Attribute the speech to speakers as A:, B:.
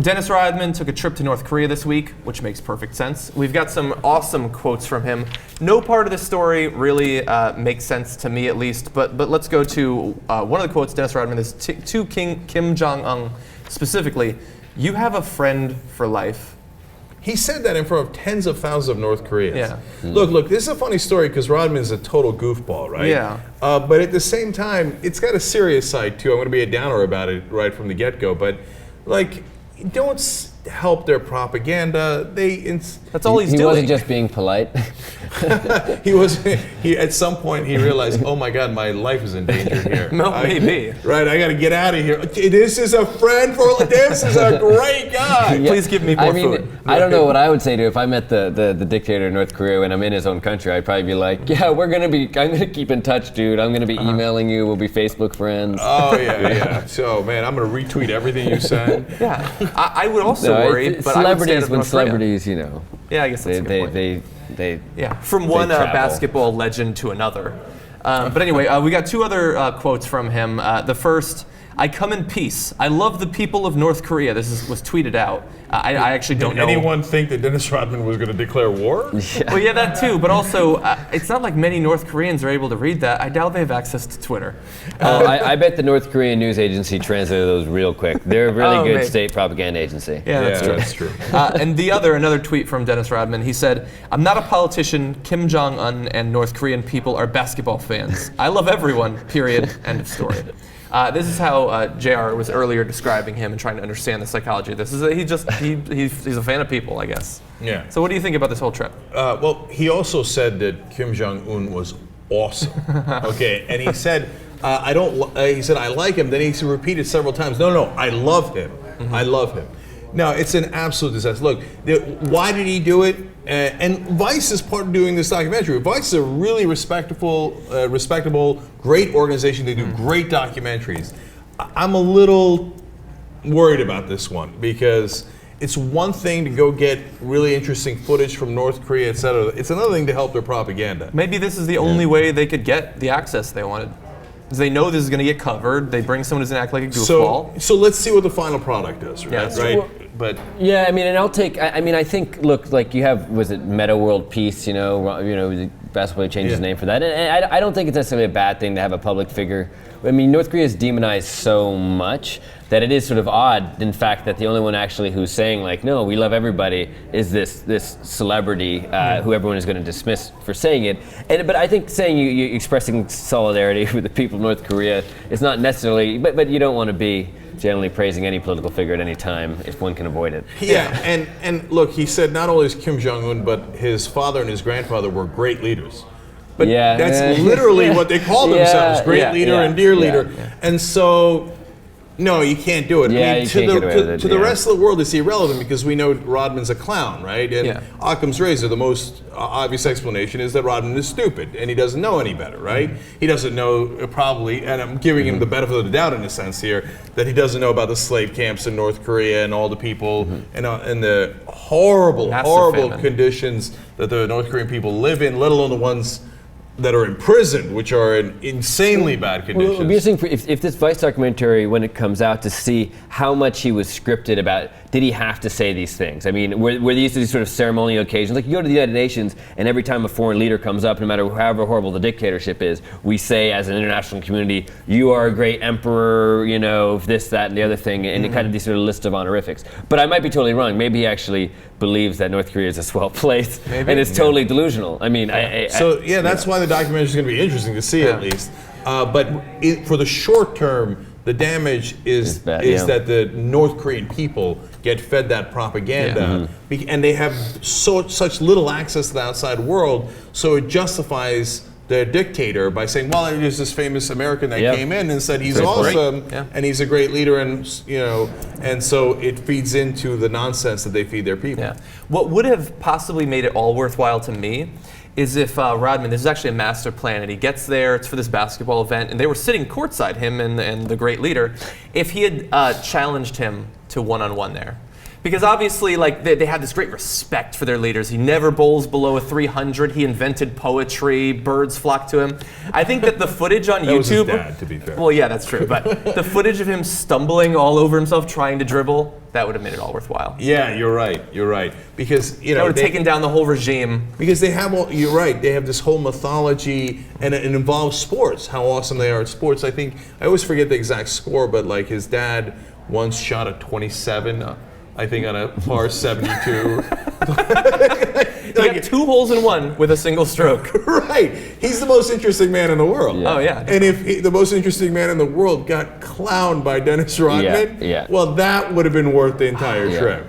A: Dennis Rodman took a trip to North Korea this week, which makes perfect sense. We've got some awesome quotes from him. No part of this story really makes sense to me, at least, but let's go to one of the quotes Dennis Rodman is to Kim Jong Un specifically. "You have a friend for life."
B: He said that in front of tens of thousands of North Koreans.
A: Yeah.
B: Look, this is a funny story because Rodman is a total goofball, right?
A: Yeah.
B: But at the same time, it's got a serious side too. I'm going to be a downer about it right from the get-go, but like, don't help their propaganda.
A: That's all he's doing.
C: He wasn't just being polite.
B: He at some point he realized, oh my God, my life is in danger here.
A: No, maybe.
B: Right, I got to get out of here. This is a friend for. This is a great guy.
C: Yeah.
A: Please give me more food.
C: I don't know what I would say to if I met the dictator of North Korea when I'm in his own country. I'd probably be like, yeah, I'm gonna keep in touch, dude. I'm gonna be emailing you. We'll be Facebook friends.
B: Oh yeah. So man, I'm gonna retweet everything you send.
A: Yeah, I would also worry, but
C: celebrities, when celebrities, you know.
A: Yeah, I guess that's a good point.
C: They
A: from one basketball legend to another. But anyway, we got two other quotes from him. The first, "I come in peace. I love the people of North Korea." This was tweeted out. I actually don't know.
B: Did anyone think that Dennis Rodman was going to declare war?
A: Yeah. Well, yeah, that too. But also, it's not like many North Koreans are able to read that. I doubt they have access to Twitter.
C: I bet the North Korean news agency translated those real quick. They're a really good state propaganda agency.
A: Yeah,
B: that's true.
A: And another tweet from Dennis Rodman. He said, "I'm not a politician. Kim Jong Un and North Korean people are basketball fans. I love everyone. Period. End of story." This is how JR was earlier describing him and trying to understand the psychology of this. He's a fan of people, I guess.
B: Yeah.
A: So what do you think about this whole trip?
B: Well, he also said that Kim Jong Un was awesome. Okay, and he said, he said I like him. Then he repeated several times. No, I love him. Mm-hmm. I love him. No, it's an absolute disaster. Look, why did he do it? And Vice is part of doing this documentary. Vice is a really respectable, great organization. They do great documentaries. I'm a little worried about this one because it's one thing to go get really interesting footage from North Korea, etc. It's another thing to help their propaganda.
A: Maybe this is the only way they could get the access they wanted. Because they know this is going to get covered. They bring someone who's going to act like a goofball.
B: So let's see what the final product does, right?
A: Yeah,
B: right?
C: But yeah, I mean, and I think, look, like you have, was it Meta World Peace? You know, basketball changed his name for that, and I don't think it's necessarily a bad thing to have a public figure. I mean, North Korea is demonized so much that it is sort of odd, in fact, that the only one actually who's saying like, no, we love everybody, is this celebrity who everyone is going to dismiss for saying it. But I think saying you expressing solidarity with the people of North Korea is not necessarily, but you don't want to be generally praising any political figure at any time if one can avoid it.
B: Yeah, and look, he said not only is Kim Jong Un, but his father and his grandfather were great leaders. But that's literally what they call themselves, great leader and dear leader. And so, no, you can't do it.
C: Yeah,
B: I mean, to the rest of the world, it's irrelevant because we know Rodman's a clown, right? And Occam's razor, the most obvious explanation is that Rodman is stupid and he doesn't know any better, right? He doesn't know probably, and I'm giving him the benefit of the doubt in a sense here, that he doesn't know about the slave camps in North Korea and all the people and the horrible conditions that the North Korean people live in, let alone the ones that are imprisoned, which are in insanely bad conditions.
C: Well, it would be interesting if this Vice documentary, when it comes out, to see how much he was scripted about. Did he have to say these things? I mean, were these sort of ceremonial occasions? Like you go to the United Nations, and every time a foreign leader comes up, no matter however horrible the dictatorship is, we say as an international community, "You are a great emperor," you know, this, that, and the other thing, and it kind of these sort of list of honorifics. But I might be totally wrong. Maybe he actually believes that North Korea is a swell place, and it's totally delusional. I mean,
B: that's why the documentary is going to be interesting to see at least. But for the short term, the damage is that the North Korean people get fed that propaganda, and they have such little access to the outside world, so it justifies the dictator by saying, well, there's this famous American that came in and said he's awesome and he's a great leader, and and so it feeds into the nonsense that they feed their people.
A: Yeah. What would have possibly made it all worthwhile to me is if Rodman, this is actually a master plan, and he gets there, it's for this basketball event, and they were sitting courtside, him and the great leader. If he had challenged him to one-on-one there. Because obviously, like, they had this great respect for their leaders. He never bowls below a 300. He invented poetry. Birds flock to him. I think that the footage on
B: That
A: YouTube.
B: was his dad, to be fair.
A: Well, yeah, that's true. But the footage of him stumbling all over himself trying to dribble, that would have made it all worthwhile.
B: Yeah, you're right. You're right. Because
A: That would have taken down the whole regime.
B: Because they have all, you're right, they have this whole mythology, and it involves sports, how awesome they are at sports. I think, I always forget the exact score, but like his dad once shot a 27, I think on a par 72.
A: He got 2 holes in 1 with a single stroke.
B: Right, he's the most interesting man in the world.
A: Oh, yeah.
B: And if the most interesting man in the world got clowned by Dennis Rodman,
C: Yeah.
B: well, that would have been worth the entire trip.